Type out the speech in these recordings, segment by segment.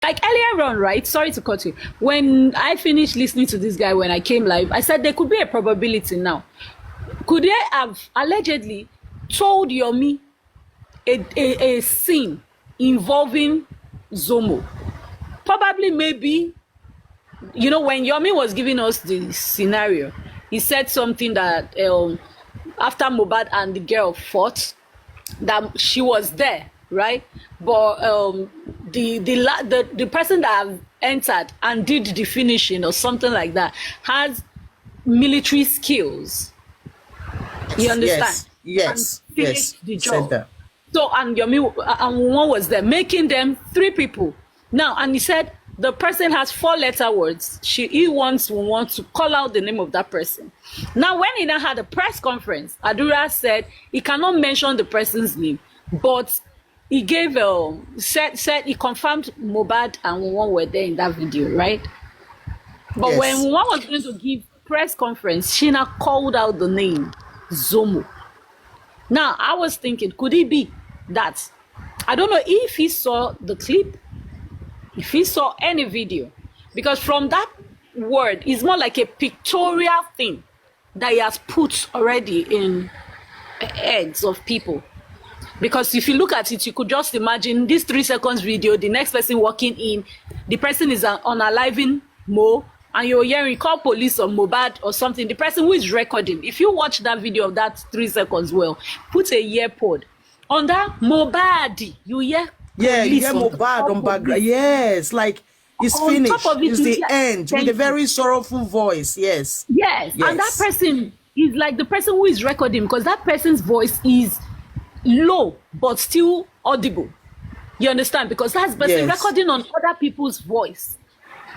like earlier on, right? Sorry to cut you. When I finished listening to this guy when I came live, I said there could be a probability now. Could they have allegedly told Yomi a scene involving Zomo? Probably, maybe, you know, when Yomi was giving us the scenario, he said something that after Mohbad and the girl fought, that she was there, right? But the person that entered and did the finishing or something like that has military skills. You understand? Yes. And finished the job. So, and Yomi and one was there, making them 3 people. Now, and he said the person has 4-letter words. He wants to call out the name of that person. Now, when he now had a press conference, Adura said he cannot mention the person's name, but he gave said he confirmed Mohbad and one were there in that video, right? But when one was going to give press conference, she now called out the name Zomo. Now, I was thinking, could it be that, I don't know if he saw the clip, if he saw any video, because from that word, it's more like a pictorial thing that he has put already in heads of people. Because if you look at it, you could just imagine this 3 seconds video, the next person walking in, the person is unaliving Mo, and you're hearing call police or Mohbad or something. The person who is recording, if you watch that video of that 3 seconds, well, put a earpod on that Mohbad, you hear. Yeah, you hear Mohbad on background. Yes, like it's finished. It's the end with a very sorrowful voice. Yes. And that person is like the person who is recording, because that person's voice is low but still audible. You understand? Because that's person recording on other people's voice.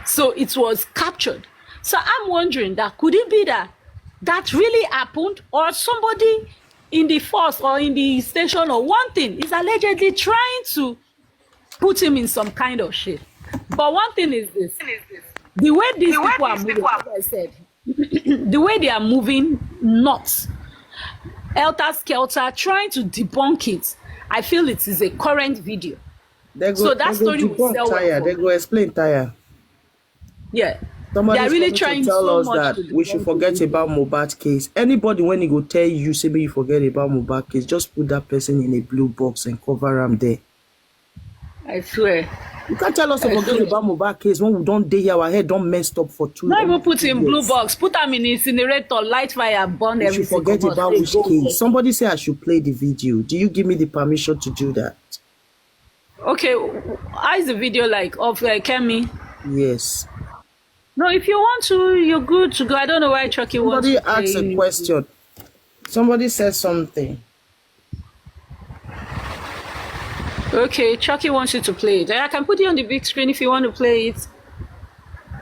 So it was captured. So I'm wondering that could it be that really happened, or somebody in the force or in the station or one thing is allegedly trying to put him in some kind of shit. But one thing is this: the way these people are moving, like I said, the way they are moving, nuts, helter skelter, trying to debunk it. I feel it is a current video. So that story will sell well. They go explain tire. Yeah. Somebody's they're really trying to tell so us much that we should forget about Mohbad case. Anybody when he go tell you, say you forget about Mohbad case, just put that person in a blue box and cover him there. I swear. You can't tell us to forget about Mohbad case when we don't day here, our head don't messed up for 2 Not even put in blue box, put them in incinerator, light fire, burn everything. You should forget about which case. Somebody say I should play the video. Do you give me the permission to do that? Okay, how is the video like of Kemi? Yes. No, if you want to, you're good to go. I don't know why Chucky wants to. Somebody asked a question. Somebody said something. Okay, Chucky wants you to play it. I can put it on the big screen if you want to play it.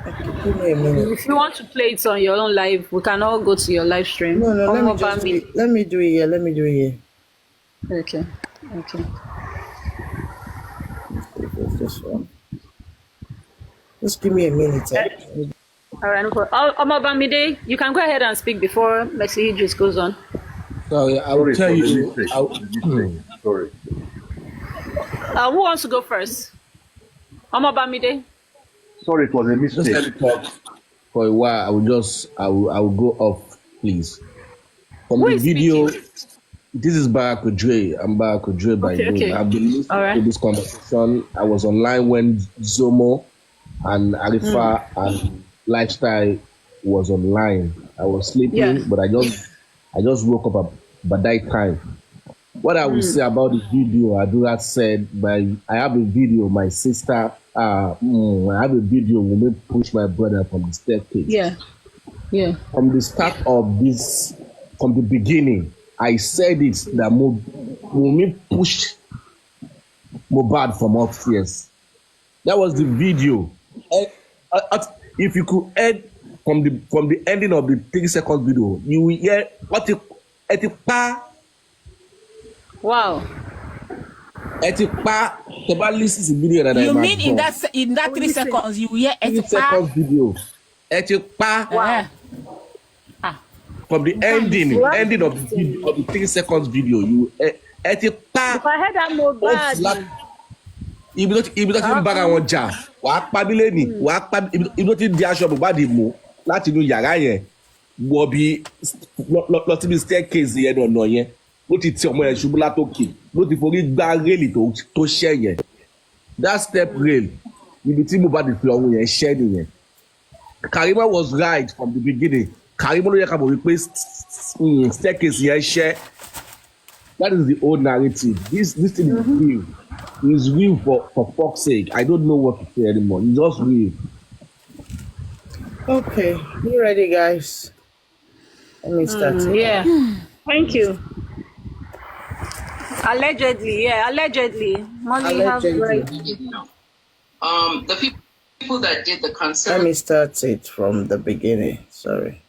Okay, give me a minute. If you want to play it on your own live, we can all go to your live stream. No, let me just do it. Let me do it here. Let me do it here. Okay. This one. Just give me a minute. All right. Omobamide, you can go ahead and speak before Messi just goes on. Sorry, I will tell you. Sorry. Who wants to go first? Omobamide. Sorry, it was a mistake. Just let me talk for a while. I will go off, please. From the video, this is Barack Dre. I'm Barack Dre by name. Okay. I've been listening to this conversation. I was online when Zomo and Arifa and Lifestyle was online. I was sleeping, but I just woke up by that time. What I will say about the video, Adura said, I have a video, my sister, I have a video when we push my brother from the staircase. Yeah. From the start of this, from the beginning, I said it that when we pushed Mohbad from upstairs. That was the video. If you could add from the ending of the 30-second video, you will hear what wow. Listen to the video that you mean in that 3 seconds you hear 3 seconds video. Wow. From the ending of the 30 seconds video, you If I heard that Mohbad. ibi tó ti ń bára wọn jà wàá pa mí lẹ́nìí wàá pa ibi tó ti di aṣọ Mohbad mú láti inú yàrá yẹn wọ bí lọ síbi staircase yẹn ọ̀nà yẹn ló ti ti ọmọ yẹn ṣubú látòkè ló ti forí gbá réèlì tó ṣẹ́ yẹn that step rail ibi tí Mohbad fi ọ̀hún yẹn ṣẹ́ nìyẹn. Karimo was right from the beginning. Karimo ló yẹ ká mọ̀ wípé staircase yẹn ṣẹ́. That is the old narrative. This thing is real. It's real for fuck's sake. I don't know what to say anymore. It's just real. Okay, you ready, guys? Let me start. Yeah. Thank you. Allegedly, yeah, allegedly. Molly have right. The people that did the concert. Let me start it from the beginning. Sorry.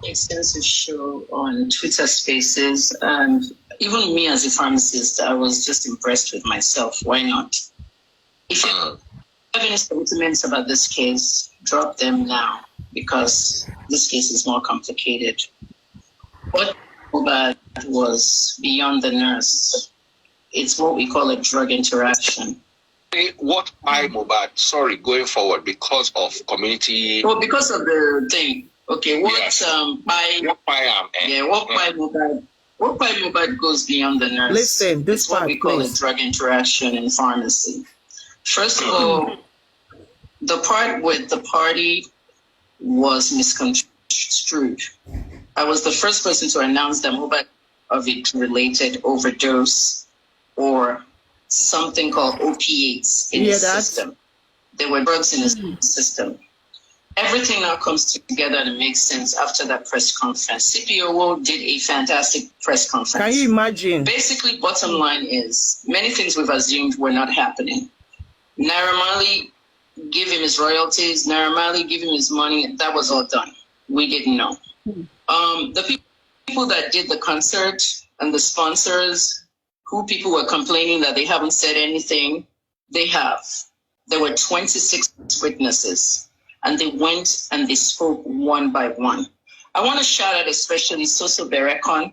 Extensive show on Twitter Spaces, and even me as a pharmacist, I was just impressed with myself. Why not? If you have any sentiments about this case, drop them now, because this case is more complicated. What Mohbad was beyond the nurse. It's what we call a drug interaction. What by Mohbad? Sorry, going forward because of community. Well, because of the thing. Okay, what by Mohbad? What by Mohbad goes beyond the nurse? Listen, this is what we call a drug interaction in pharmacy. First of all, the part with the party was misconstrued. I was the first person to announce that Mohbad of it related overdose or something called opiates in his system. There were drugs in his system. Everything now comes together and makes sense after that press conference. CPOO did a fantastic press conference. Can you imagine? Basically, bottom line is, many things we've assumed were not happening. Naira Marley, give him his royalties. Naira Marley, give him his money. That was all done. We didn't know. The people that did the concert and the sponsors, who people were complaining that they haven't said anything, they have. There were 26 witnesses, and they went and they spoke one by one. I want to shout out especially Soso Berekon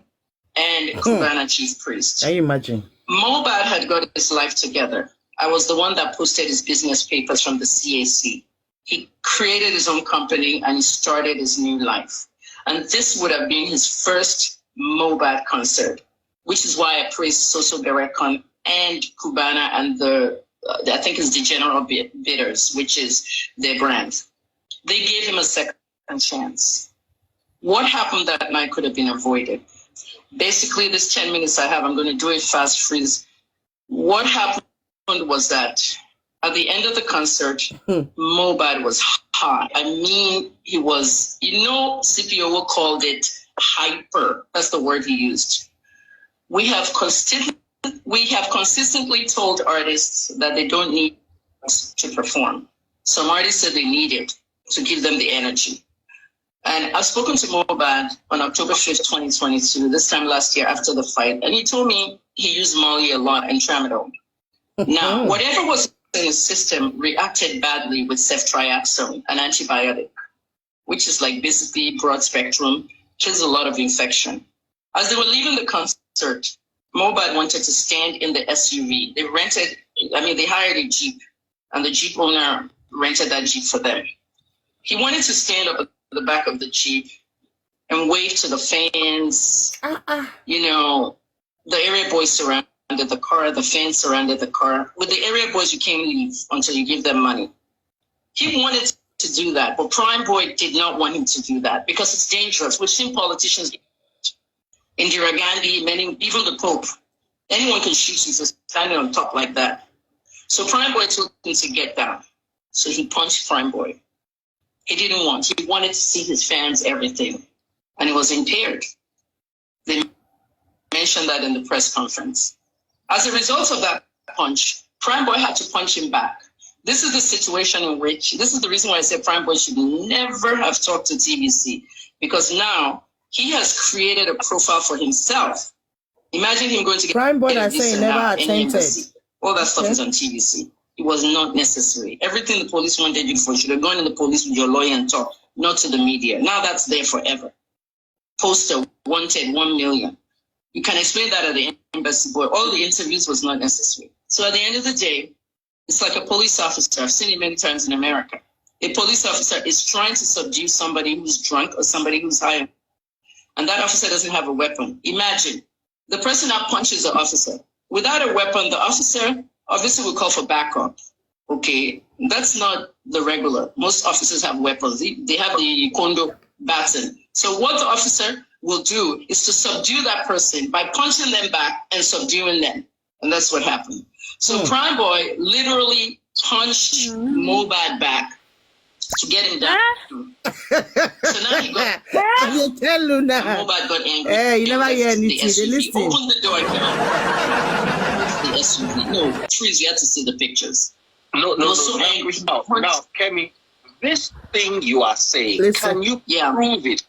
and Cubana Chief Priest. Can you imagine? Mohbad had got his life together. I was the one that posted his business papers from the CAC. He created his own company and he started his new life. And this would have been his first Mohbad concert, which is why I praise Soso Berekon and Cubana and I think it's the General Bitters, which is their brand. They gave him a second chance. What happened that night could have been avoided. Basically, this 10 minutes I have, I'm going to do it fast freeze. What happened was that at the end of the concert, Mohbad was high. I mean, he was, CPO called it hyper. That's the word he used. We have consistently told artists that they don't need to perform. Some artists said they need it to give them the energy. And I've spoken to Mohbad on October 5th, 2022, this time last year after the fight, and he told me he used Molly a lot and Tramadol. Now, whatever was in his system reacted badly with ceftriaxone, an antibiotic, which is like basically broad spectrum, kills a lot of infection. As they were leaving the concert, Mohbad wanted to stand in the SUV. They hired a Jeep, and the Jeep owner rented that Jeep for them. He wanted to stand up at the back of the Jeep and wave to the fans. The area boys surrounded the car, the fans surrounded the car. With the area boys, you can't leave until you give them money. He wanted to do that, but Prime Boy did not want him to do that because it's dangerous. We've seen politicians, Indira Gandhi, even the Pope. Anyone can shoot you for standing on top like that. So Prime Boy told him to get down. So he punched Prime Boy. He didn't want. He wanted to see his fans, everything. And he was impaired. They mentioned that in the press conference. As a result of that punch, Prime Boy had to punch him back. This is the situation in which, this is the reason why I said Prime Boy should never have talked to TVC, because now he has created a profile for himself. Imagine him going to get Prime Boy that's saying never attempted. All that stuff is on TVC. It was not necessary. Everything the police wanted you for should have gone in the police with your lawyer and talk, not to the media. Now that's there forever. Poster, wanted 1 million. You can explain that at the embassy boy. All the interviews was not necessary. So at the end of the day, it's like a police officer. I've seen it many times in America. A police officer is trying to subdue somebody who's drunk or somebody who's high. And that officer doesn't have a weapon. Imagine, the person that punches the officer. Without a weapon, the officer obviously will call for backup. Okay, that's not the regular. Most officers have weapons. They have the condo baton. So what the officer will do is to subdue that person by punching them back and subduing them. And that's what happened. So Prime Boy literally punched Mohbad back to get him down. So now he got... You tell Luna. Mohbad got angry. Hey, you never hear anything. They listen. Opened the door and came out. The SUV. No, please, you have to see the pictures. No, so angry. Now, Kemi, this thing you are saying, can you prove it?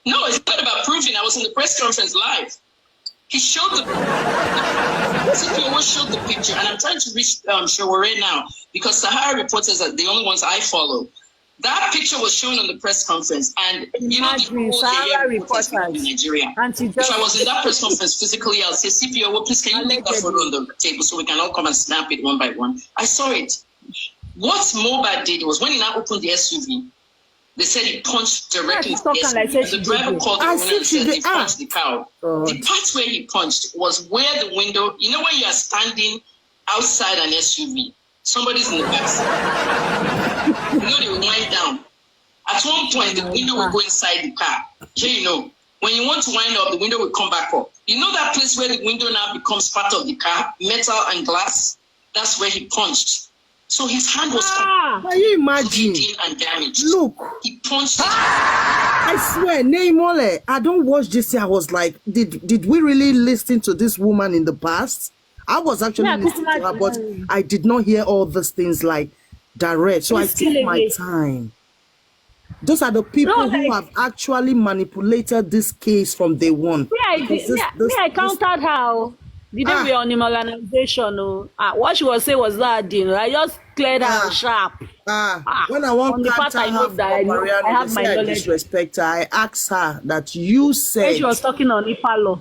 No, it's not about proving. I was in the press conference live. He showed the CPO showed the picture, and I'm trying to reach Shaware now because Sahara reporters are the only ones I follow. That picture was shown on the press conference, and you know the Sahara reporters in Nigeria. If I was in that press conference physically, I'll say, CPO, well, please can you leave that photo on the table so we can all come and snap it one by one? I saw it. What Mohbad did was when he now opened the SUV, they said he punched directly into the SUV. The driver called the owner and said he punched the car. The part where he punched was where the window, you know when you are standing outside an SUV, somebody's in the back seat. You know they will wind down. At one point, the window will go inside the car. Here you know, when you want to wind up, the window will come back up. You know that place where the window now becomes part of the car, metal and glass? That's where he punched. So his hand was can you imagine? And damaged. Look, he punched it. I swear, Neymole, I don't watch this. I was like, did we really listen to this woman in the past? I was actually listening to her, but I did not hear all these things like direct. So I took my time. Those are the people who have actually manipulated this case from day one. I countered how. Didn't be on immunization. What she was saying was that I just cleared her sharp. When I want to I have my knowledge. Disrespect her. I asked her that you said when she was talking on Ipalo.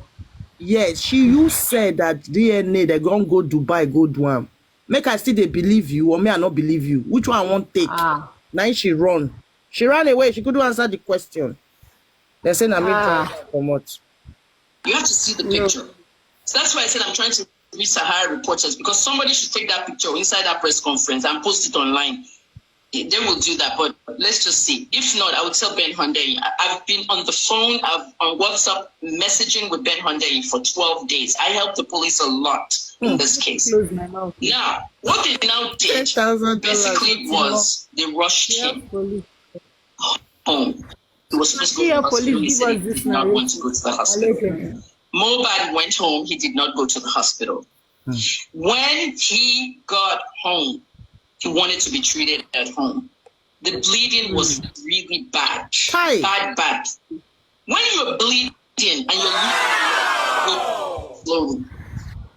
Yes, you said that DNA they're gonna go Dubai, go do them. Make I still they believe you or may I not believe you? Which one I won't take? Now she run. She ran away. She couldn't answer the question. They said I made from what? You have to see the picture. So that's why I said I'm trying to reach Sahara reporters because somebody should take that picture inside that press conference and post it online. They will do that, but let's just see. If not, I would tell Ben Hyundai. I've been on the phone, on WhatsApp messaging with Ben Hyundai for 12 days. I helped the police a lot in this case. Now, what they now did basically was they rushed him home. He was supposed to go to the hospital. He said he did not want to go to the hospital. Mohbad went home. He did not go to the hospital. When he got home, he wanted to be treated at home. The bleeding was really bad. Bad. When you're bleeding and you're slowly,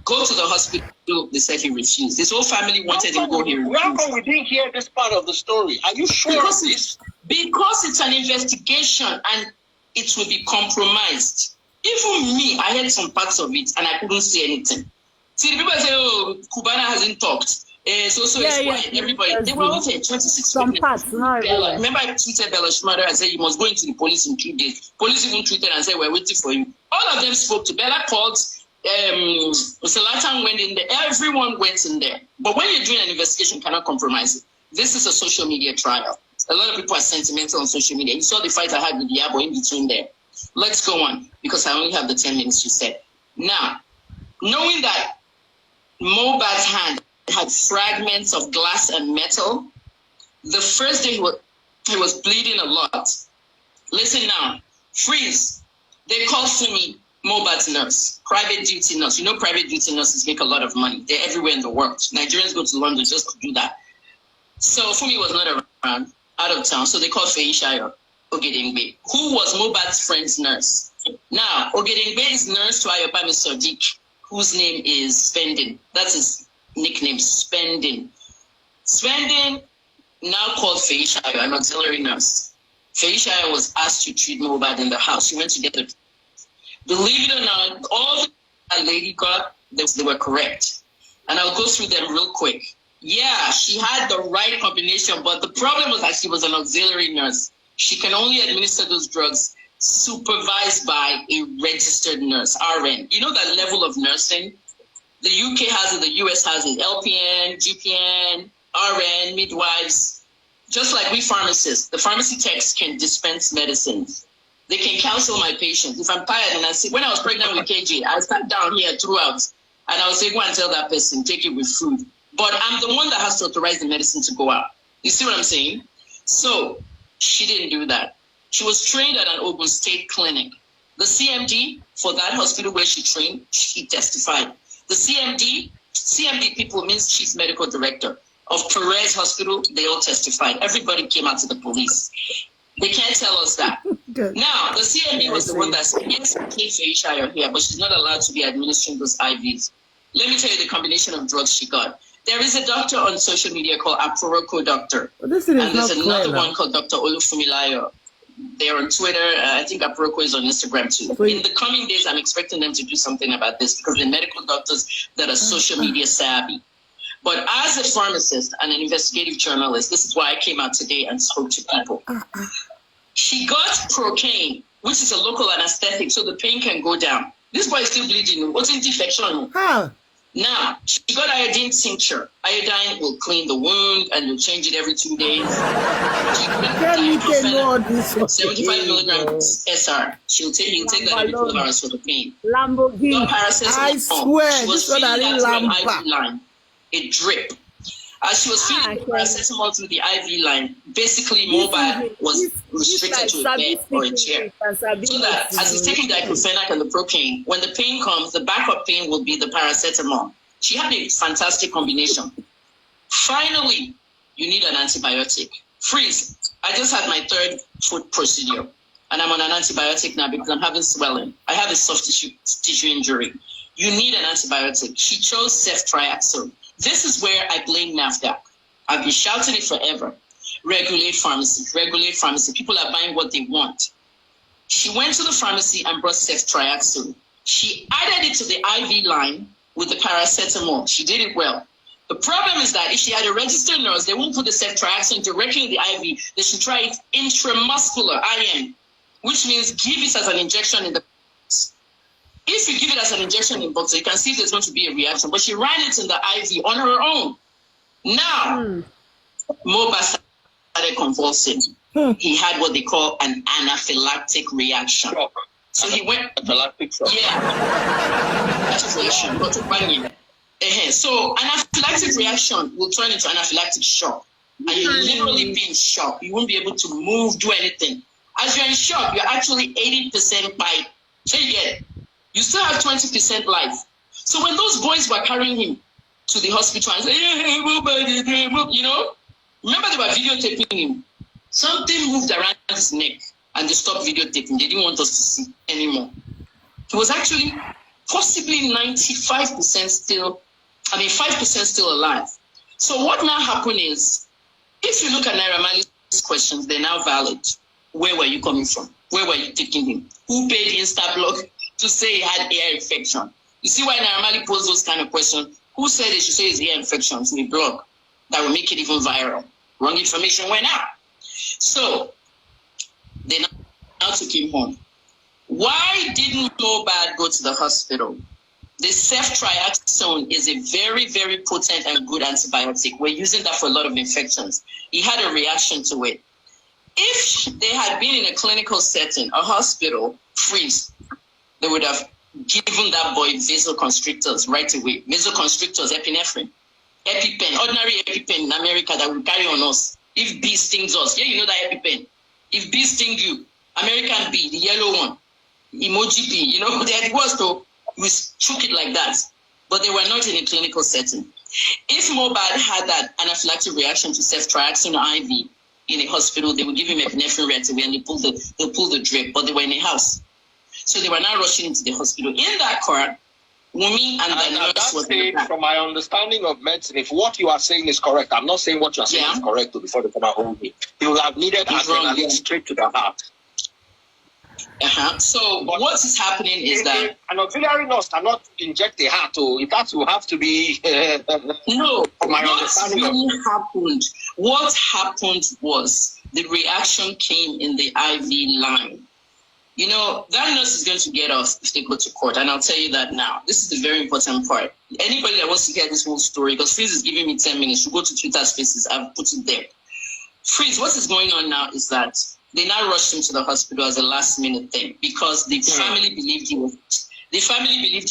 go to the hospital. They said he refused. His whole family wanted him to go here. How come we didn't hear this part of the story? Are you sure because of this? Because it's an investigation and it will be compromised. Even me, I heard some parts of it and I couldn't say anything. See, the people say, oh, Cubana hasn't talked. Everybody, they were all there, 26 some parts, Bella, remember I tweeted Bella Schmader and said, you must go into the police in 2 days. Police even tweeted and said, we're waiting for you. All of them spoke to Bella, called, Salatan went in there, everyone went in there. But when you're doing an investigation, you cannot compromise it. This is a social media trial. A lot of people are sentimental on social media. You saw the fight I had with Yabo in between there. Let's go on, because I only have the 10 minutes you said. Now, knowing that Mohbad's hand had fragments of glass and metal, the first day he was bleeding a lot. Listen now, freeze. They called Fumi Mohbad's nurse, private duty nurse. You know private duty nurses make a lot of money. They're everywhere in the world. Nigerians go to London just to do that. So Fumi was not around, out of town, so they called Feishayo Ogedengbe, who was Mohbad's friend's nurse. Now, Ogedengbe's nurse to Ayobami Sadiq, whose name is Spending. That's his nickname, Spending. Spending now called Feishayo, an auxiliary nurse. Feishayo was asked to treat Mohbad in the house. She went to get the... Believe it or not, all lady got, they were correct. And I'll go through them real quick. Yeah, she had the right combination, but the problem was that she was an auxiliary nurse. She can only administer those drugs supervised by a registered nurse, RN. You know that level of nursing? The UK has it, the US has it, LPN, GPN, RN, midwives. Just like we pharmacists, the pharmacy techs can dispense medicines. They can counsel my patients. If I'm tired and I say, when I was pregnant with KJ, I sat down here throughout and I would say, go and tell that person, take it with food. But I'm the one that has to authorize the medicine to go out. You see what I'm saying? So she didn't do that. She was trained at an Ogun State clinic. The CMD for that hospital where she trained, she testified. The CMD people means Chief Medical Director of Perez Hospital, they all testified. Everybody came out to the police. They can't tell us that. Now, the CMD was the one that said, yes, KJ are here, but she's not allowed to be administering those IVs. Let me tell you the combination of drugs she got. There is a doctor on social media called Aproko Doctor. And there's another one called Dr. Oluloyo. They're on Twitter. I think Aproko is on Instagram too. In the coming days, I'm expecting them to do something about this because they're medical doctors that are social media savvy. But as a pharmacist and an investigative journalist, this is why I came out today and spoke to people. She got procaine, which is a local anesthetic, so the pain can go down. This boy is still bleeding. What's in infection? Now, she got iodine tincture. Iodine will clean the wound and you'll change it every 2 days. 75 milligrams SR. He'll take that every 12 hours for the pain. Lamborghini. I swear, she was feeding that through an IV line, a drip. As she was feeding paracetamol through the IV line, basically Mohbad was restricted to a bed or a chair. So that as he's taking diclofenac and the procaine, when the pain comes, the backup pain will be the paracetamol. She had a fantastic combination. Finally, you need an antibiotic. Freeze. I just had my 3rd foot procedure, and I'm on an antibiotic now because I'm having swelling. I have a soft tissue injury. You need an antibiotic. She chose ceftriaxone. This is where I blame NAFDAC. I've been shouting it forever. Regulate pharmacy, regulate pharmacy. People are buying what they want. She went to the pharmacy and brought ceftriaxone. She added it to the IV line with the paracetamol. She did it well. The problem is that if she had a registered nurse, they won't put the ceftriaxone directly in the IV. They should try it intramuscular, IM, which means give it as an injection in the box. If you give it as an injection in box, you can see if there's going to be a reaction. But she ran it in the IV on her own. Now, Mohbad started convulsing. He had what they call an anaphylactic reaction. Shock. So he went anaphylactic shock. Yeah. That's reaction. So anaphylactic reaction will turn into anaphylactic shock. And you'll literally be in shock. You won't be able to move, do anything. As you're in shock, you're actually 80% by. So you get it. You still have 20% life. So when those boys were carrying him to the hospital and saying, you know, remember they were videotaping him. Something moved around his neck and they stopped videotaping. They didn't want us to see anymore. He was actually possibly 95% still, 5% still alive. So what now happened is, if you look at Naira Marley's questions, they're now valid. Where were you coming from? Where were you taking him? Who paid the Instablog to say he had ear infection? You see why Naira Marley posed those kind of questions? Who said they should say it's ear infection to a blog that will make it even viral? Wrong information went out. So they now took him home. Why didn't Mohbad go to the hospital? The ceftriaxone is a very, very potent and good antibiotic. We're using that for a lot of infections. He had a reaction to it. If they had been in a clinical setting, a hospital, freeze, they would have given that boy vasoconstrictors right away. Vasoconstrictors, epinephrine, EpiPen, ordinary EpiPen in America that will carry on us. If bee stings us, yeah, you know that EpiPen. If bee sting you, American bee, the yellow one, emoji bee, you know, they was to we took it like that, but they were not in a clinical setting. If Mohbad had that anaphylactic reaction to ceftriaxone IV in a hospital, they would give him epinephrine right away and they pull the drip, but they were in a house. So they were now rushing into the hospital. In that car, Wumi and the nurse was in the car. From my understanding of medicine, if what you are saying is correct, I'm not saying what you are saying is correct before they come and hold me. He will have needed adrenaline straight to the heart. So what is happening is that an auxiliary nurse cannot inject a heart. It has to have to be. No, what really happened? What happened was the reaction came in the IV line. You know, that nurse is going to get off if they go to court, and I'll tell you that now. This is the very important part. Anybody that wants to hear this whole story, because Freeze is giving me 10 minutes to go to Twitter Spaces, I've put it there. Freeze, what is going on now is that they now rushed him to the hospital as a last-minute thing because the family believed he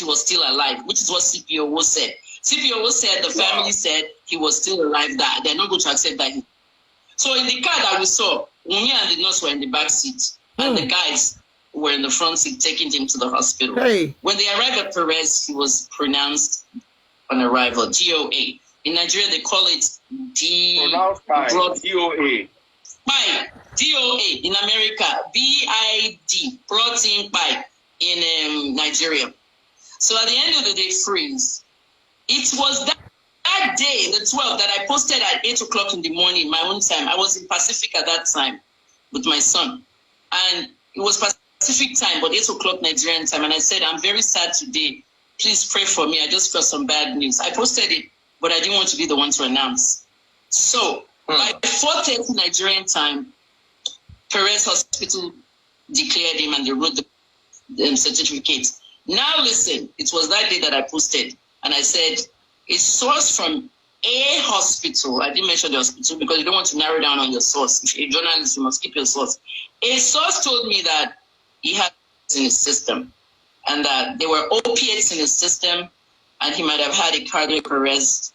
was still alive, which is what CPO said. CPO said the family said he was still alive. That they're not going to accept that. So in the car that we saw, Wunmi and the nurse were in the back seat, and the guys were in the front seat taking him to the hospital. Hey. When they arrived at Perez, he was pronounced on arrival DOA. In Nigeria, they call it DOA. By DOA in America, BID, brought in by in Nigeria. So at the end of the day, Freeze, it was that day, the 12th, that I posted at 8 o'clock in the morning, my own time. I was in Pacific at that time with my son. And it was Pacific time, but 8 o'clock Nigerian time. And I said, I'm very sad today. Please pray for me. I just got some bad news. I posted it, but I didn't want to be the one to announce. So by 4:30 Nigerian time, Perez Hospital declared him and they wrote the certificate. Now listen, it was that day that I posted and I said, a source from a hospital, I didn't mention the hospital because you don't want to narrow down on your source. If you're a journalist, you must keep your source. A source told me that he had in his system and that there were opiates in his system and he might have had a cardiac arrest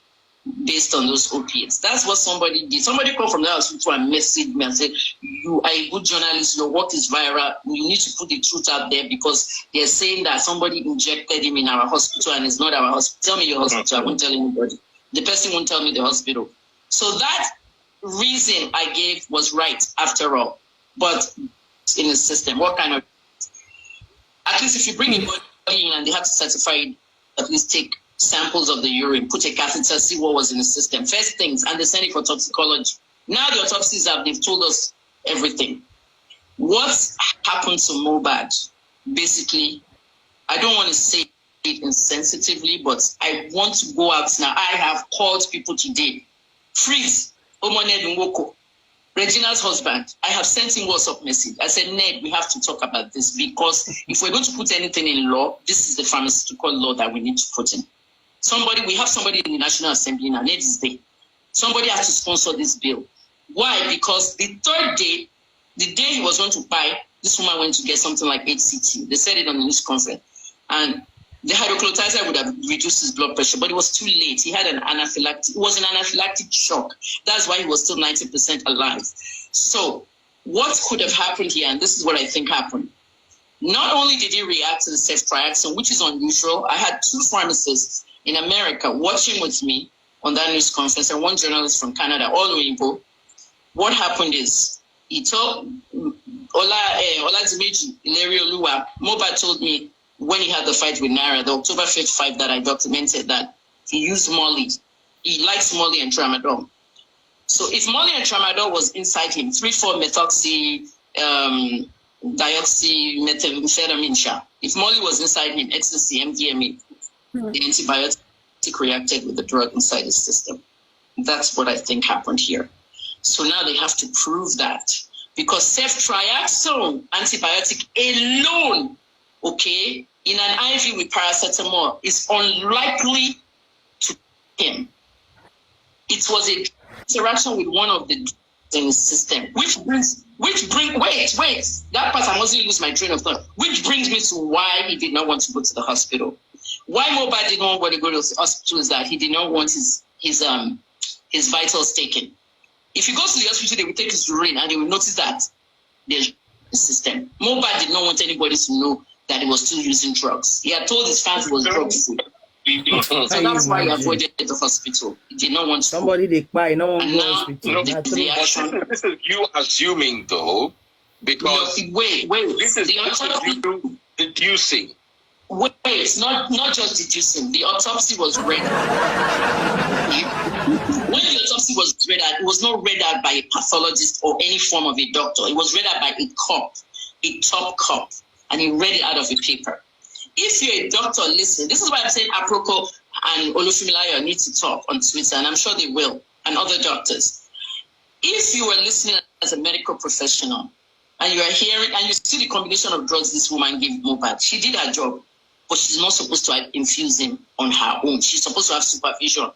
based on those opiates. That's what somebody did. Somebody called from the hospital and messaged me and said, you are a good journalist, your work is viral, you need to put the truth out there because they're saying that somebody injected him in our hospital and it's not our hospital. Tell me your hospital, I won't tell anybody. The person won't tell me the hospital. So that reason I gave was right after all. But in the system, what kind of... At least if you bring a body in and they have to certify it, at least take samples of the urine, put a catheter, see what was in the system. First things, and they send it for toxicology. Now the autopsies they've told us everything. What happened to Mohbad? Basically, I don't want to say it insensitively, but I want to go out now. I have called people today. Freeze, Omoned Nwoko, Regina's husband. I have sent him WhatsApp message. I said, Ned, we have to talk about this because if we're going to put anything in law, this is the pharmaceutical law that we need to put in. We have somebody in the National Assembly now, Ned is there. Somebody has to sponsor this bill. Why? Because the third day, the day he was going to buy, this woman went to get something like HCT. They said it on the news conference. And the hydrochlorizer would have reduced his blood pressure, but it was too late. He had an anaphylactic. It was an anaphylactic shock. That's why he was still 90% alive. So what could have happened here, and this is what I think happened. Not only did he react to the ceftriaxone, which is unusual. I had 2 pharmacists in America watching with me on that news conference and 1 journalist from Canada, all Weibo. What happened is he told Oladimeji Ilerioluwa, Mohbad told me when he had the fight with Naira, the October 5th fight that I documented, that he used Molly. He likes Molly and Tramadol. So if Molly and Tramadol was inside him, 3,4-methoxy, dioxymethamphetamine, if Molly was inside him, ecstasy, MDMA, the antibiotic reacted with the drug inside his system. That's what I think happened here. So now they have to prove that because ceftriaxone antibiotic alone, okay, in an IV with paracetamol is unlikely to him. It was a interaction with one of the drugs in his system, which brings wait, that part I mustn't lose my train of thought, which brings me to why he did not want to go to the hospital. Why Mohbad did not want to go to the hospital is that he did not want his vitals taken. If he goes to the hospital, they will take his urine and they will notice that there's a system. Mohbad did not want anybody to know that he was still using drugs. He had told his fans he was drug-free. So that's why he avoided the hospital. He did not want to. Somebody they buy, no one goes hospital. This is you assuming, though, because wait. This is you deducing. Wait, not just deducing. The autopsy was read. When the autopsy was read out, it was not read out by a pathologist or any form of a doctor. It was read out by a top cop. and he read it out of a paper. If you're a doctor, listen. This is why I'm saying Aproko and Oluloyo need to talk on Twitter, and I'm sure they will, and other doctors. If you were listening as a medical professional, and you are hearing, and you see the combination of drugs this woman gave Mohbad, she did her job, but she's not supposed to infuse him on her own. She's supposed to have supervision.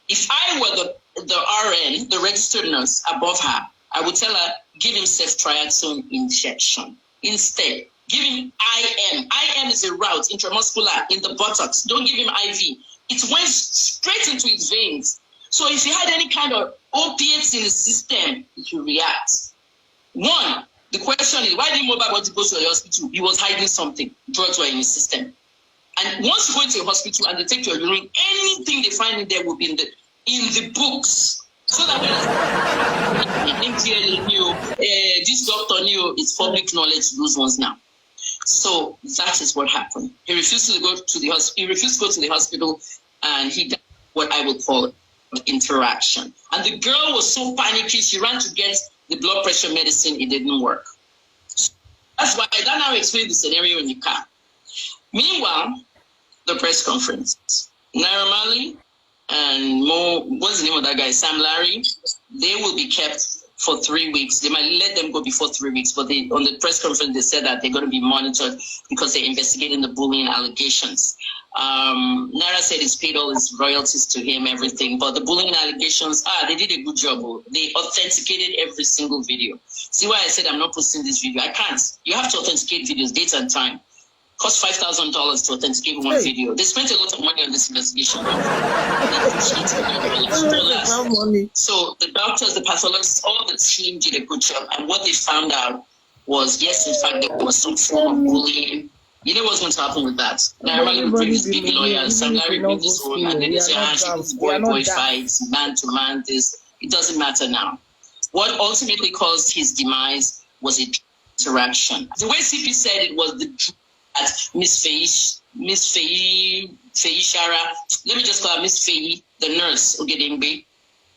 If I were the RN, the registered nurse above her, I would tell her, give him ceftriaxone injection. Instead, give him IM. IM is a route, intramuscular, in the buttocks. Don't give him IV. It went straight into his veins. So if he had any kind of opiates in the system, it will react. One, the question is, why didn't Mohbad want to go to the hospital? He was hiding something. Drugs were in his system. And once you go into a hospital and they take your urine, anything they find in there will be in the books. So that when this doctor knew, it's public knowledge, those ones now. So that is what happened. He refused to go to the hospital. He refused to go to the hospital, and he did what I would call interaction. And the girl was so panicky, she ran to get the blood pressure medicine. It didn't work. So that's why I don't now explain the scenario in the car. Meanwhile, the press conference. Naira Marley and what's the name of that guy? Sam Larry. They will be kept for 3 weeks. They might let them go before 3 weeks, but on the press conference, they said that they're going to be monitored because they're investigating the bullying allegations. Naira said he's paid all his royalties to him, everything, but the bullying allegations, they did a good job. They authenticated every single video. See why I said I'm not posting this video? I can't. You have to authenticate videos, date and time. Cost $5,000 to authenticate one video. They spent a lot of money on this investigation. So the doctors, the pathologists, all the team did a good job. And what they found out was, yes, in fact, there was some form of bullying. You know what's going to happen with that? Naira will bring his big lawyer, Sam Larry bring his own, and then they say, it's boy fights, man to man, this. It doesn't matter now. What ultimately caused his demise was an interaction. The way CP said it was the at Miss Faye Shara, let me just call her Miss Faye, the nurse, Ogedengbe,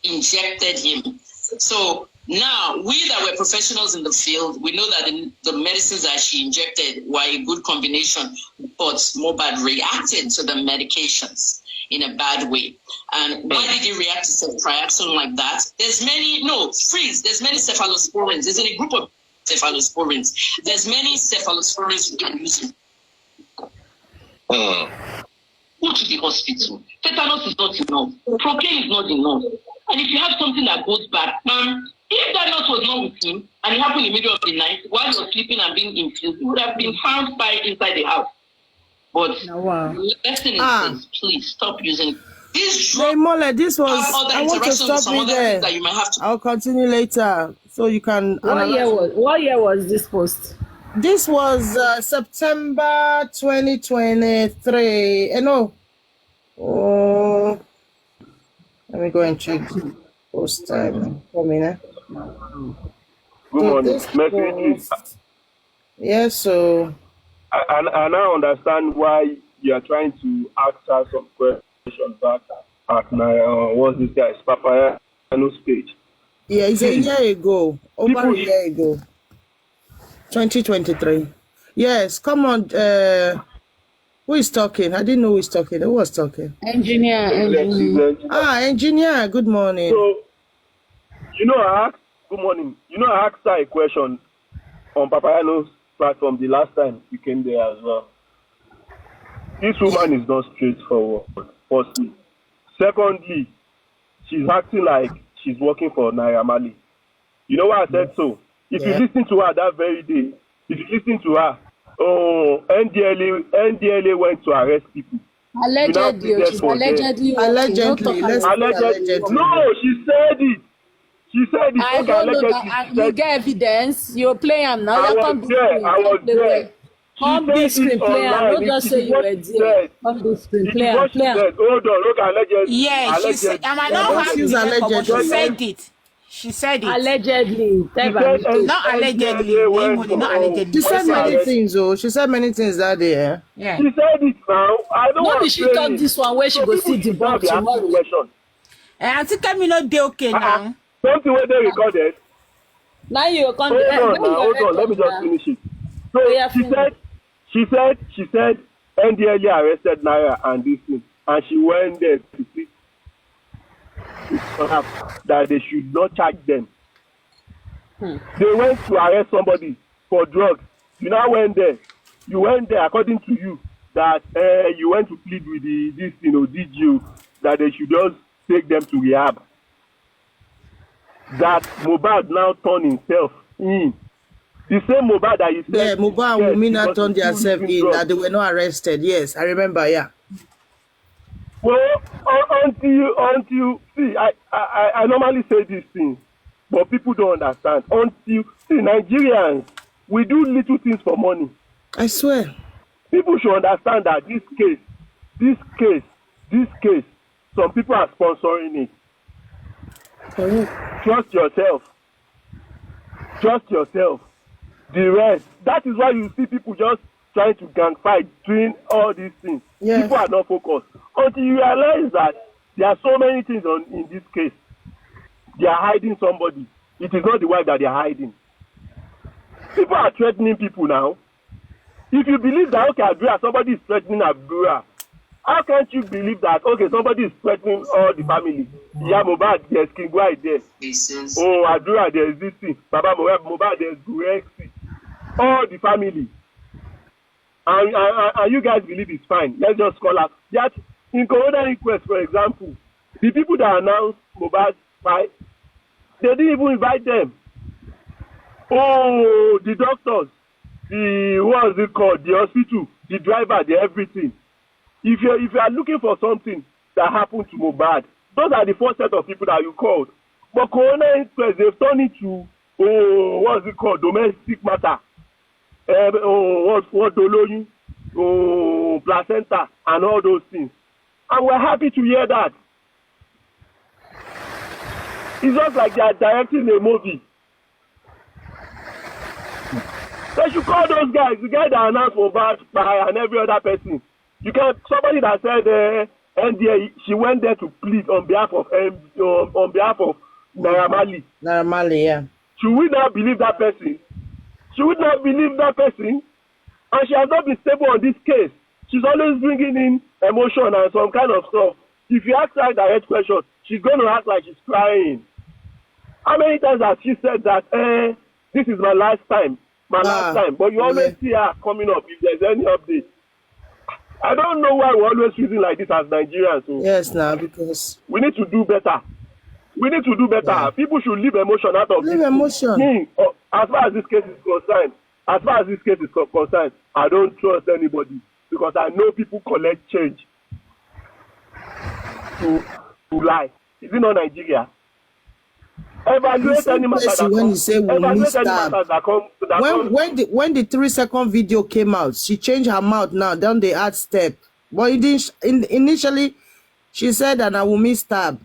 injected him. So now, we that were professionals in the field, we know that the medicines that she injected were a good combination, but Mohbad reacted to the medications in a bad way. And why did he react to ceftriaxone like that? There's many cephalosporins. There's a group of cephalosporins. There's many cephalosporins you can use. Go to the hospital. Tetanus is not enough. Procaine is not enough. And if you have something that goes bad, if that nut was not with him and it happened in the middle of the night while he was sleeping and being infused, he would have been found by inside the house. But the lesson is this, please stop using this drug. Hey, Mole, this was, I want to stop you there. That you might have to. I'll continue later so you can. What year was this post? This was September 2023. Let me go and check post time for me now. Good morning. Yes, so. I now understand why you are trying to ask her some questions back at my, what's this guy's Papaya page. Yeah, it's a year ago. Over a year ago. 2023. Yes, come on. Who is talking? I didn't know who is talking. Who was talking? Engineer. Engineer. Good morning. So, good morning. I asked her a question on Papayano's platform the last time you came there as well. This woman is not straightforward, firstly. Secondly, she's acting like she's working for Naira Marley. You know why I said so? If you listen to her that very day, NDLA went to arrest people. Allegedly. No, she said it. I don't know that. You get evidence. You're playing now. I was there. Come big screen player. Don't just say you were there. Come big screen player. Hold on, look, allegedly. Yeah, she said. Am I not happy? She said it. She said it. Allegedly. Not allegedly. Not allegedly. She said many things, though. She said many things that day. Yeah. She said it now. I don't want to she talk this one where she go see the bomb tomorrow. I think Kemi not dey okay now. Something where they recorded. Now you come. Hold on. Let me just finish it. So she said She said NDLE arrested Naira and this thing, and she went there to see that they should not charge them. They went to arrest somebody for drugs. You now went there. You went there according to you that you went to plead with this, did you that they should just take them to rehab. That Mohbad now turned himself in. The same Mohbad that you said. Yeah, Mohbad and Wumina turned themselves in, that they were not arrested. Yes, I remember, yeah. Well, until see, I normally say these things, but people don't understand. Until, see, Nigerians, we do little things for money. I swear. People should understand that this case, some people are sponsoring it. Trust yourself. The rest. That is why you see people just trying to gang fight, doing all these things. Yes. People are not focused. Until you realize that there are so many things in this case. They are hiding somebody. It is not the wife that they are hiding. People are threatening people now. If you believe that, okay, Abdullah, somebody is threatening Abdullah, how can't you believe that, okay, somebody is threatening all the family? Yeah, Mohbad, there's King White there. Oh, Abdullah, there's this thing. Baba Mohbad, there's Gurexi. All the family. And you guys believe it's fine. Let's just call out. That in Corona Inquest, for example, the people that announced Mohbad's fight, they didn't even invite them. Oh, the doctors, what is it called? The hospital, the driver, the everything. If you are looking for something that happened to Mohbad, those are the first set of people that you called. But Corona Inquest, they've turned it to, what is it called? Domestic matter. What Oluloyo, placenta, and all those things. And we're happy to hear that. It's just like they are directing a movie. They should call those guys, the guy that announced Mohbad and every other person. You can somebody that said NDA, she went there to plead on behalf of Naira Marley. Naira Marley, yeah. Should we not believe that person? And she has not been stable on this case. She's always bringing in emotion and some kind of stuff. If you ask her direct questions, she's going to act like she's crying. How many times has she said that, this is my last time, but you always see her coming up if there's any update. I don't know why we're always feeling like this as Nigerians. So yes, now, because we need to do better. Yeah. People should leave emotion out of leave emotion. As far as this case is concerned, I don't trust anybody because I know people collect change to lie. Is it not Nigeria? Evaluate any matter that when you say when the 3-second video came out, she changed her mouth now, down the add step. But initially, she said that Wunmi stab.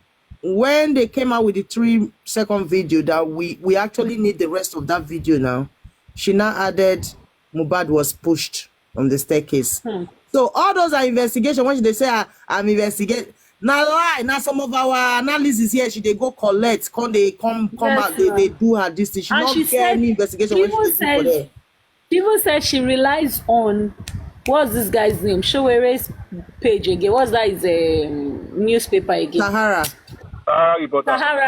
When they came out with the 3-second video, that we actually need the rest of that video now, she now added Mohbad was pushed on the staircase. So all those are investigations. When they say I'm investigating, now lie. Now some of our analysis here, they go collect, they come out, they do her this thing. She not get any investigation when she do for there. She even said she relies on what's this guy's name? Showere's page again. What's that? Is a newspaper again. Sahara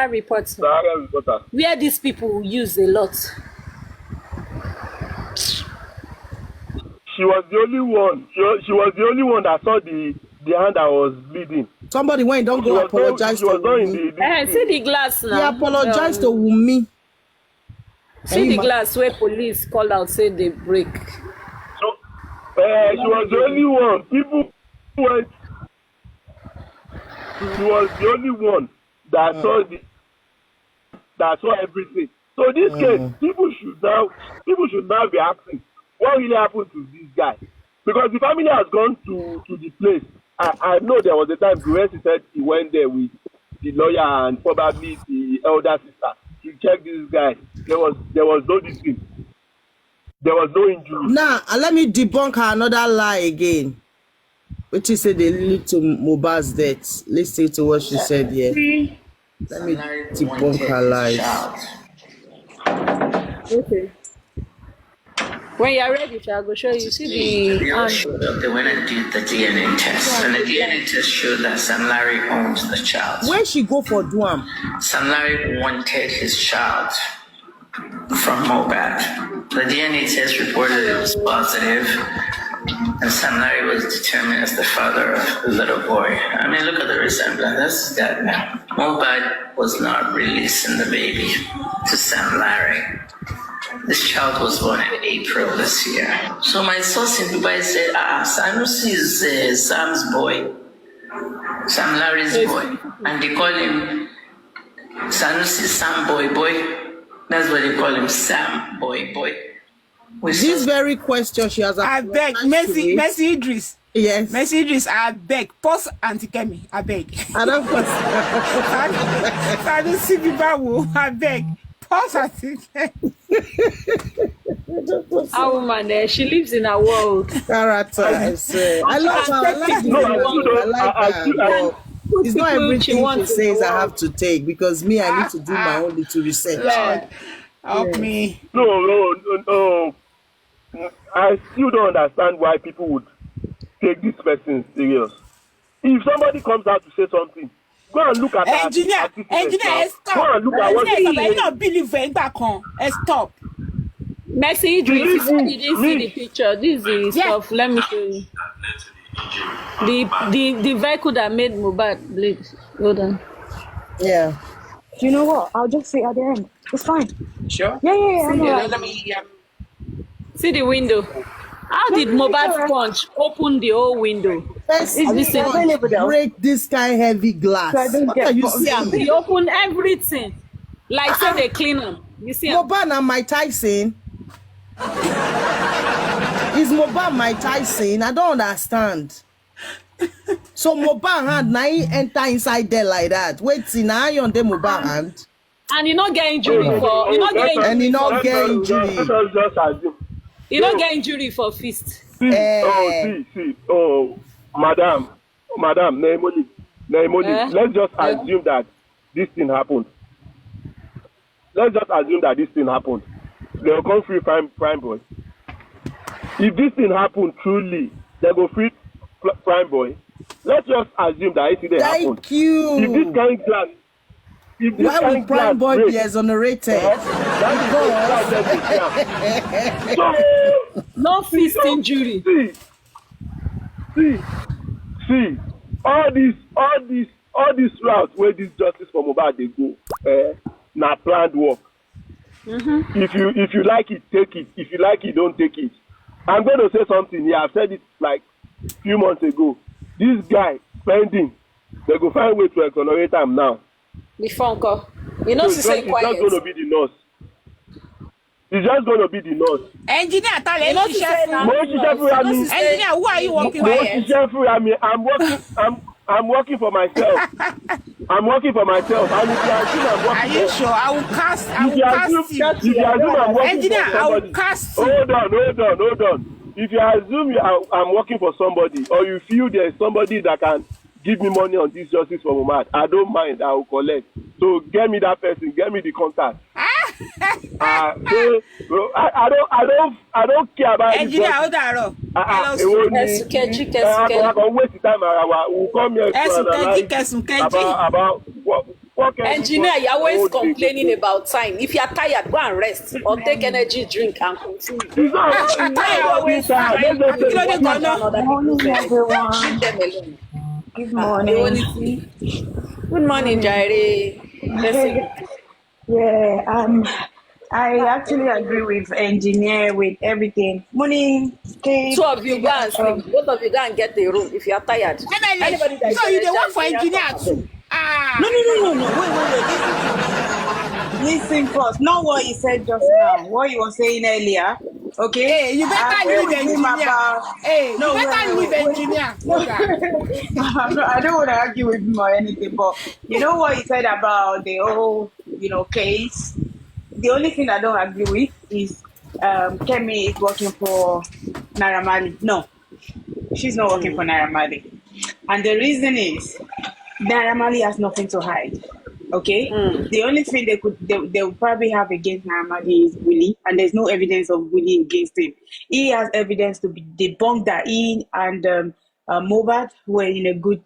Reporter. Where these people use a lot. She was the only one. She was the only one that saw the hand that was bleeding. Somebody went, don't go apologize to Wunmi. See the glass now. He apologized to Wunmi. See the glass where police call out, say they break. So, she was the only one. People went. She was the only one that saw everything. So this case, people should now be asking, what really happened to this guy? Because the family has gone to the place. I know there was a time Gurexi said he went there with the lawyer and probably the elder sister to check this guy. There was no dispute. There was no injury. Now, let me debunk her another lie again. Which she said they lead to Mohbad's death. Listen to what she said here. Let me debunk her lies. Okay. When you're ready, I'll go show you. See They went and did the DNA test, and the DNA test showed that Sam Larry owns the child. Where she go for Duam? Sam Larry wanted his child from Mohbad. The DNA test reported it was positive, and Sam Larry was determined as the father of the little boy. I mean, look at the resemblance. That's that now. Mohbad was not releasing the baby to Sam Larry. This child was born in April this year. So my source in Dubai said, Sanusi is Sam's boy, Sam Larry's boy. And they call him Sanusi Sam boy. That's what they call him, Sam boy. This very question she has. I beg, Mercy Idris. Yes. Mercy Idris, I beg. Post Auntie Kemi, I beg. I don't post. Sanusi Bibawo, I beg. Post Auntie Kemi. Our woman there, she lives in a world. Character, I say. I love her. I like her. It's not everything she says I have to take, because me, I need to do my own little research. Help me. No. I still don't understand why people would take this person serious. If somebody comes out to say something, go and look at engineer, stop. Go and look at what he is. You don't believe in back on. Stop. Mercy Idris, you didn't see the picture. This is stuff. Let me show you. The vehicle that made Mohbad bleed. Hold on. Yeah. Do you know what? I'll just sit at the end. It's fine. Sure? Yeah. Let me. See the window. How did Mohbad sponge open the whole window? Break this kind of heavy glass. What are you saying? He opened everything. Like say they clean them. You see Mohbad and Mike Tyson. Is Mohbad Mike Tyson? I don't understand. So Mohbad hand now he enter inside there like that. Wait, see now you on the Mohbad hand. And you not get injury for you not get injury. And you not get injury. You don't get injury for fist. See. Oh, madam, Naimoli. Let's just assume that this thing happened. They'll come free prime boy. If this thing happened truly, they go free prime boy. Let's just assume that it happened. Thank you. If this kind of glass, why would prime boy be exonerated? No fist injury. See, all these routes where this justice for Mohbad they go, na planned work. Mm-hmm. If you like it, take it. If you like it, don't take it. I'm going to say something. Yeah, I've said it like a few months ago. This guy spending, they go find a way to exonerate him now. Before uncle, you know, so it's just going to be the nurse. It's just going to be the nurse. Engineer, Engineer, who are you working with? I'm working for myself. I'm working for myself. And if you assume I'm working, are you sure? I will cast you. If you assume I'm working Engineer, for somebody, I will cast you. Hold on. If you assume I'm working for somebody, or you feel there's somebody that can give me money on this justice for Mohbad, I don't mind. I will collect. So get me that person. Get me the contact. I don't care about engineer. Hold on. I can waste the time. We'll come here about what engineer, you're always complaining about time. If you're tired, go and rest or take energy drink and continue. Morning, everyone. Good morning. Good morning, Jairi. Yeah, I actually agree with engineer with everything. Morning. Two of you go and sleep. Both of you go and get the room if you are tired. So you the one for engineer too? No. Wait. Listen first. Not what he said just now. What he was saying earlier. Okay. Hey, you better leave the engineer. You better leave the engineer. I don't want to argue with him or anything, but you know what he said about the whole, case. The only thing I don't agree with is Kemi is working for Naira Marley. No, she's not working for Naira Marley. And the reason is Naira Marley has nothing to hide. Okay, the only thing they would probably have against Naramadi is Willie, and there's no evidence of Willie against him. He has evidence to be debunked that he and Mohbad were in a good,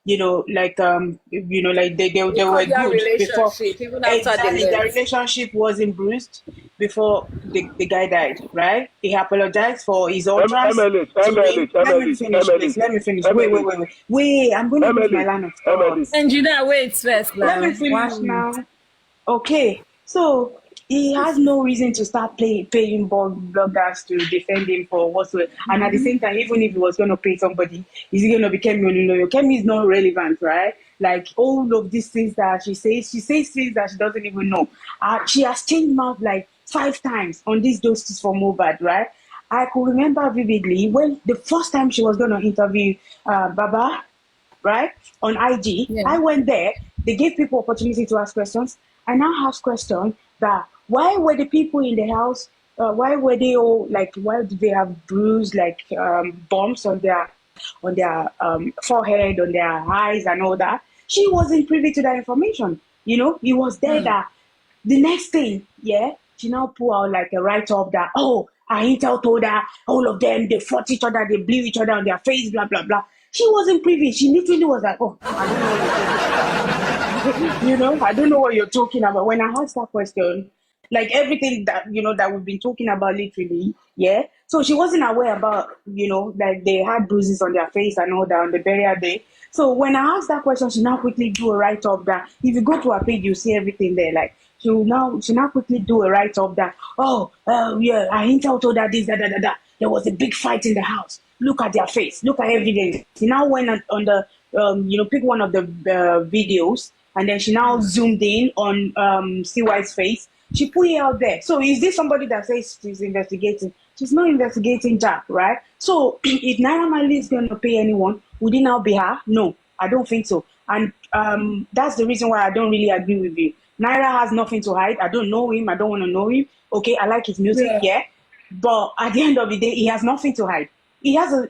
like they were good before. Even after Exactly, their relationship wasn't bruised before the guy died, right? He apologized for his utterance. Let me finish, please. Let me finish. Wait. I'm going to use my line of thought. Engineer, wait first. Let me finish now. Okay, so he has no reason to start paying bloggers to defend him for whatsoever. And at the same time, even if he was going to pay somebody, is he going to be Kemi Oluloyo? Kemi is not relevant, right? Like all of these things that she says things that she doesn't even know. She has changed mouth like 5 times on these justice for Mohbad, right? I could remember vividly when the first time she was going to interview Baba, right, on IG. Yeah. I went there. They gave people opportunity to ask questions. I now ask questions that why were the people in the house? Why were they all like? Why did they have bruised like bumps on their forehead, on their eyes, and all that? She wasn't privy to that information. It was there that the next thing, she now pull out like a write-up that Intel told her all of them they fought each other, they blew each other on their face, blah blah blah. She wasn't privy. She literally was like, I don't know what you're talking about. When I asked that question, like everything that, that we've been talking about literally, So she wasn't aware about, like they had bruises on their face and all that on the burial day. So when I asked that question, she now quickly do a write-up that if you go to her page, you see everything there. Like she now quickly do a write-up that, Intel told her this, that. There was a big fight in the house. Look at their face. Look at evidence. She now went on the, pick one of the videos, and then she now zoomed in on CY's face. She put it out there. So is this somebody that says she's investigating? She's not investigating Jack, right? So if Naira Marley is going to pay anyone, would it now be her? No, I don't think so. And that's the reason why I don't really agree with you. Naira has nothing to hide. I don't know him. I don't want to know him. Okay, I like his music, but at the end of the day, he has nothing to hide. He has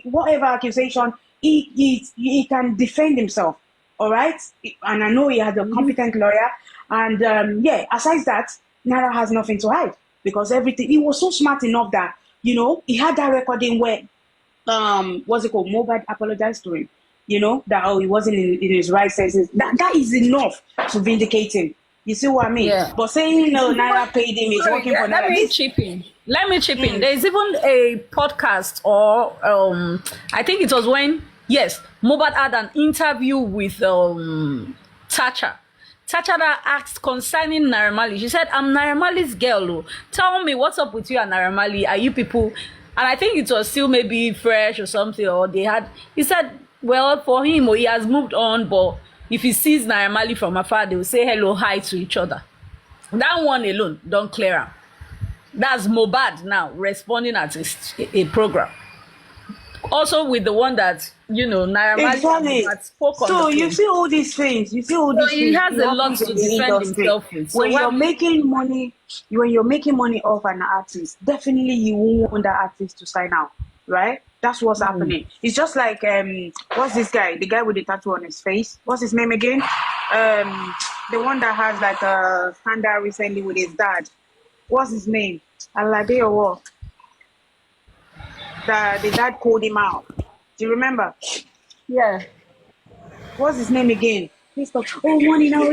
whatever accusation, he can defend himself. All right, and I know he has a competent lawyer. And aside that, Naira has nothing to hide because everything. He was so smart enough that he had that recording where Mohbad apologized to him. That he wasn't in his right senses. That is enough to vindicate him. You see what I mean? Yeah. But saying Naira paid him is working for Naira. Let me chip in. There's even a podcast or I think it was when Mohbad had an interview with Thatcher. Thatcher asked concerning Naira Marley. She said, "I'm Naira Marley's girl. Tell me what's up with you and Naira Marley. Are you people?" And I think it was still maybe Fresh or something. Or they had. He said, "Well, for him, he has moved on, but if he sees Naira Marley from afar, they will say hello, hi to each other." That one alone don't clear him. That's Mohbad now responding at a program. Also with the one that Naira Marley has spoken. So you see all these things. He has a lot to defend himself with. So when you're making money off an artist, definitely you won't want that artist to sign out, right? That's what's happening. It's just like what's this guy? The guy with the tattoo on his face. What's his name again? The one that has like a scandal recently with his dad. What's his name? Alade or what? The dad called him out. Do you remember? Yeah. What's his name again? He's like, money now.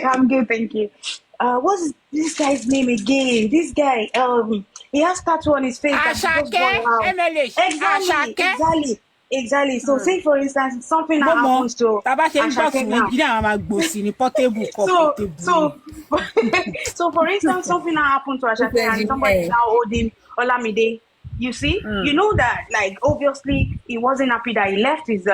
I'm good, thank you. What's this guy's name again? This guy, he has tattoo on his face. Exactly. So say for instance, something that happens to Ashake so for instance, something that happened to Ashake and somebody now holding Olamide. You see, you know that, like, obviously, he wasn't happy that he left his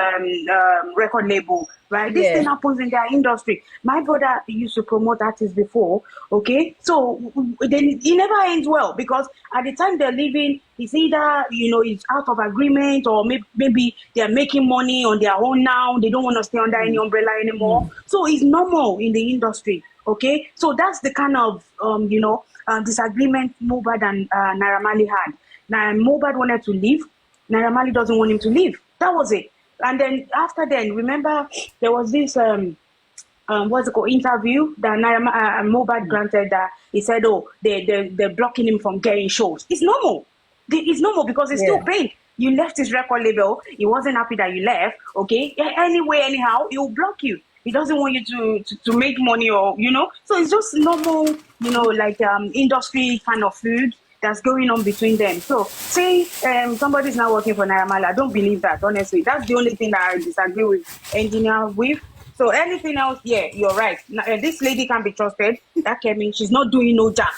record label, right? This thing happens in their industry. My brother used to promote artists before, okay? So then it never ends well because at the time they're leaving, it's either, it's out of agreement or maybe they're making money on their own now. They don't want to stay under any umbrella anymore. So it's normal in the industry, okay? So that's the kind of, disagreement Mohbad and Naira Marley had. Now, Mohbad wanted to leave. Naira Marley doesn't want him to leave. That was it. And then after then, remember, there was this what's it called, interview that Mohbad granted, that he said, oh, they're blocking him from getting shows. It's normal. It's normal because he's still paid. You left his record label. He wasn't happy that you left. Okay. Anyway, anyhow, he'll block you. He doesn't want you to make money, or So it's just normal, like industry kind of food that's going on between them. So say somebody's not working for Naira Marley, I don't believe that, honestly. That's the only thing that I disagree with engineer with. So anything else, yeah, you're right. Now, this lady can be trusted. That Kemi, she's not doing no job.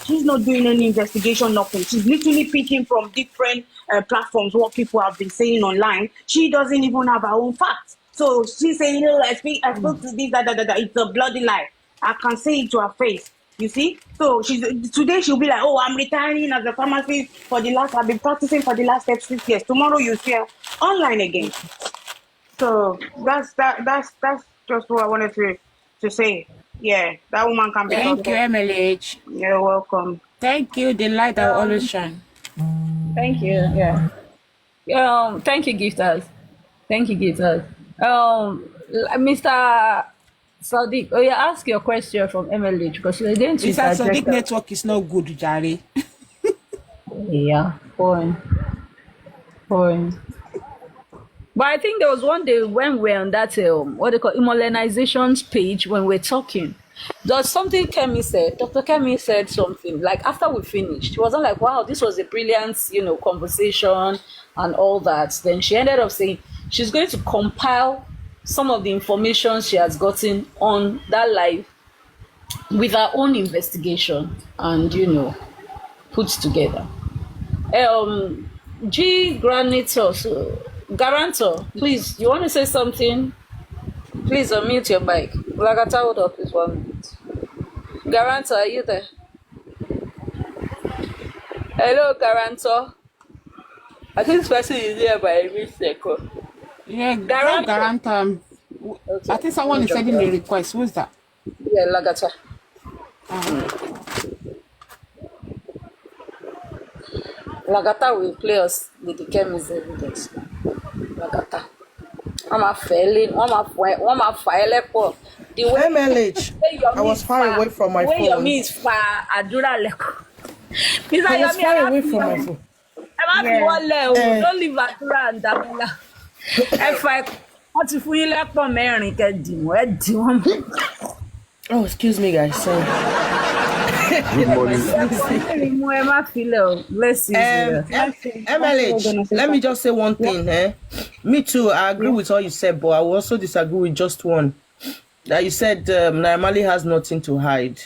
She's not doing any investigation, nothing. She's literally picking from different platforms what people have been saying online. She doesn't even have her own facts. So she's saying, I spoke to this, that. It's a bloody lie. I can say it to her face. You see? So today she'll be like, oh, I'm retiring as a pharmacist I've been practicing for the last 6 years. Tomorrow you see her online again. So that's just what I wanted to say. Yeah, that woman can be Thank you, MLH. You're welcome. Thank you, the light that always shine. Thank you. Yeah. Thank you, gifters. Mr. Sadiq, ask your question from MLH because you didn't. Mr. Sadiq network is not good, Jari. Yeah, fine. But I think there was one day when we're on that what they call immunization page when we're talking. There's something Kemi said. Dr. Kemi said something like after we finished. She wasn't like, wow, this was a brilliant, conversation and all that. Then she ended up saying she's going to compile some of the information she has gotten on that live with her own investigation and, put together. Guarantor, please, you want to say something? Please unmute your mic. Lagata, hold up, please, 1 minute. Guarantor, are you there? Hello, Guarantor. I think this person is here by a mistake. Yeah, Guarantor. Okay. I think someone is sending a request. Who's that? Yeah, Lagata. Lagata will play us with the Kemi's evidence. Lagata. MLH, I was far away from my phone. Your means far, I was far away from my phone. Don't leave Adura and Damola. Oh, excuse me, guys. Sorry. Good morning. MLH, let me just say one thing. Me too, I agree with all you said, but I will also disagree with just one. That you said Naira Marley has nothing to hide.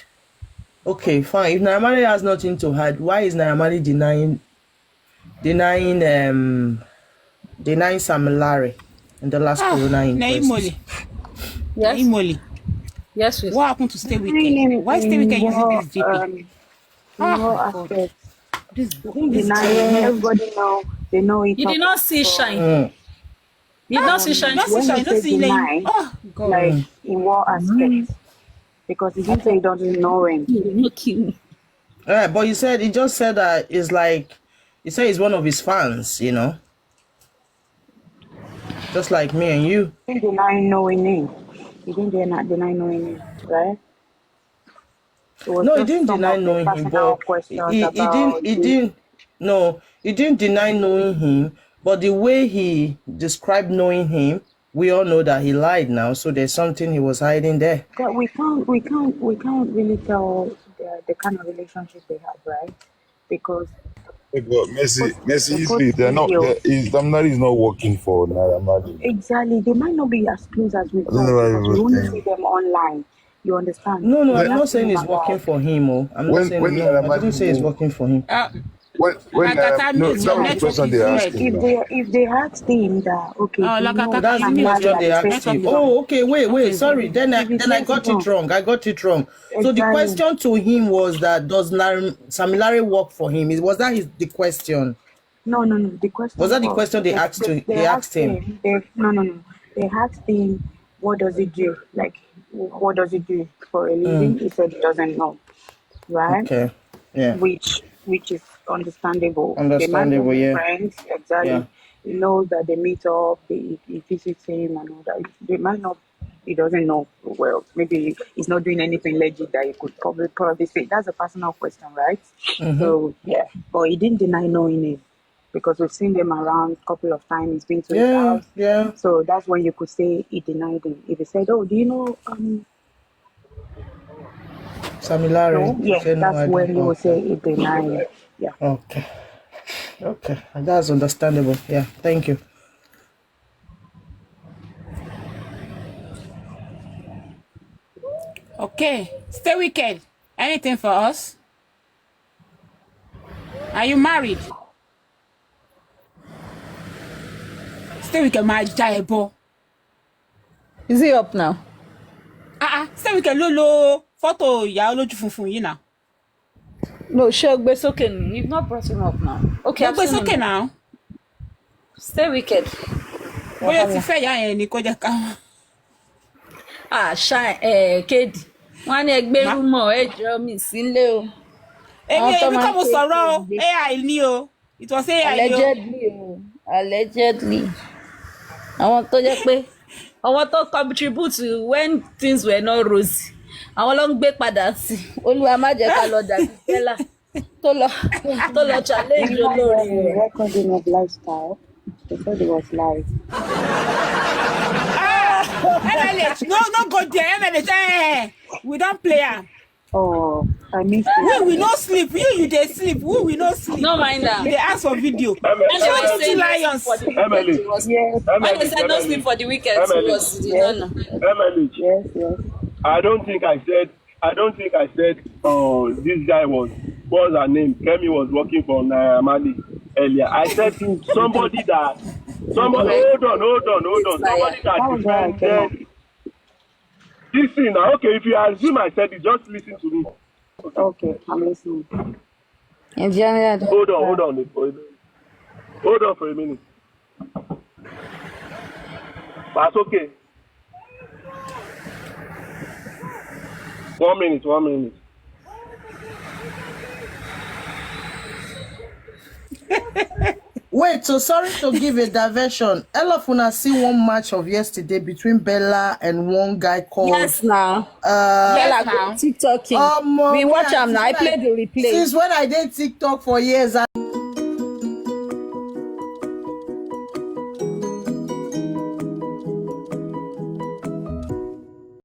Okay, fine. If Naira Marley has nothing to hide, why is Naira Marley denying Sam Larry in the last Corona inquest? Yes. Yes. What happened to Stay Weekend? Why Stay Weekend using this GP? Everybody know. They know it. You did not see shine. You did not see shine. Oh God! Like in what aspect? Because he didn't say he doesn't know him. But he just said that it's like he said he's one of his fans. Just like me and you. He didn't deny knowing him. He didn't deny knowing him, right? No, he didn't deny knowing him, but he didn't deny knowing him, but the way he described knowing him, we all know that he lied now, so there's something he was hiding there. But we can't really tell the kind of relationship they have, right? Because Messi, they're not. Damnari is not working for Naira Marley. Exactly, they might not be as close as we thought. We only see them online. You understand? No, I'm not saying it's working for him. I didn't say it's working for him. If they asked him that, okay, that's the question they asked him. Oh, okay, wait, sorry. Then I got it wrong. Exactly. So the question to him was that does Sam Larry work for him? Was that the question? No. The question was that the question they asked him? They asked him. They asked him, what does he do? Like, what does he do for a living? He said he doesn't know, right? Okay, yeah. Which is understandable. Yeah. Friends, exactly. Yeah. He knows that they meet up, he visits him and all that. They might not he doesn't know well. Maybe he's not doing anything legit that he could probably say. That's a personal question, right? So yeah, but he didn't deny knowing it because we've seen them around a couple of times. He's been to his house. Yeah. So that's when you could say he denied him. If he said, "Oh, do you know Samilari?" No, yeah, that's when you would say he denied. Yeah. Okay. That's understandable. Yeah. Thank you. Okay. Stay wicked. Anything for us? Are you married? Stay wicked, my jaibo. Is he up now? Stay wicked, Lolo. Photo, ya olójú funfun yìí now. No, Shogbe's okay. You've not brought him up now. Okay, Shogbe's okay now. Stay wicked. Bóyá ti fẹ́ ya yẹn ni kó jẹ́ ká. Shine, Kedi. Wọ́n ní ẹgbẹ́ rúmọ̀ ẹjọ́ mi sílé o. Èmi kọ́ mo sọ̀rọ̀ o. AI ni o. It was AI ni o. Allegedly. Àwọn tó jẹ́ pé àwọn tó contribute when things were not rosy. Àwọn ló ń gbé padà sí. Olúwa má jẹ́ ká lọ dàbí Bella tó lọ challenge olórí rẹ̀. Recording of lifestyle. They said it was live. MLH, no go there, MLH. We don't play am. Oh, I missed it. We no sleep. You dey sleep. We no sleep. No mind that. They ask for video. Say lions. Emily. Yes. When they said no sleep for the weekend, it was Emily. Yes. I don't think I said this guy what's her name? Kemi was working for Mali earlier. I said somebody hold on. Somebody that defended this thing now. Okay, if you assume I said it, just listen to me. Okay, I'm listening. Hold on for a minute. That's okay. 1 minute. Wait, so sorry to give a diversion. Elofuna see one match of yesterday between Bella and one guy called. Yes, now. Bella, TikToking. We watch them now. I played the replay. Since when I did TikTok for years.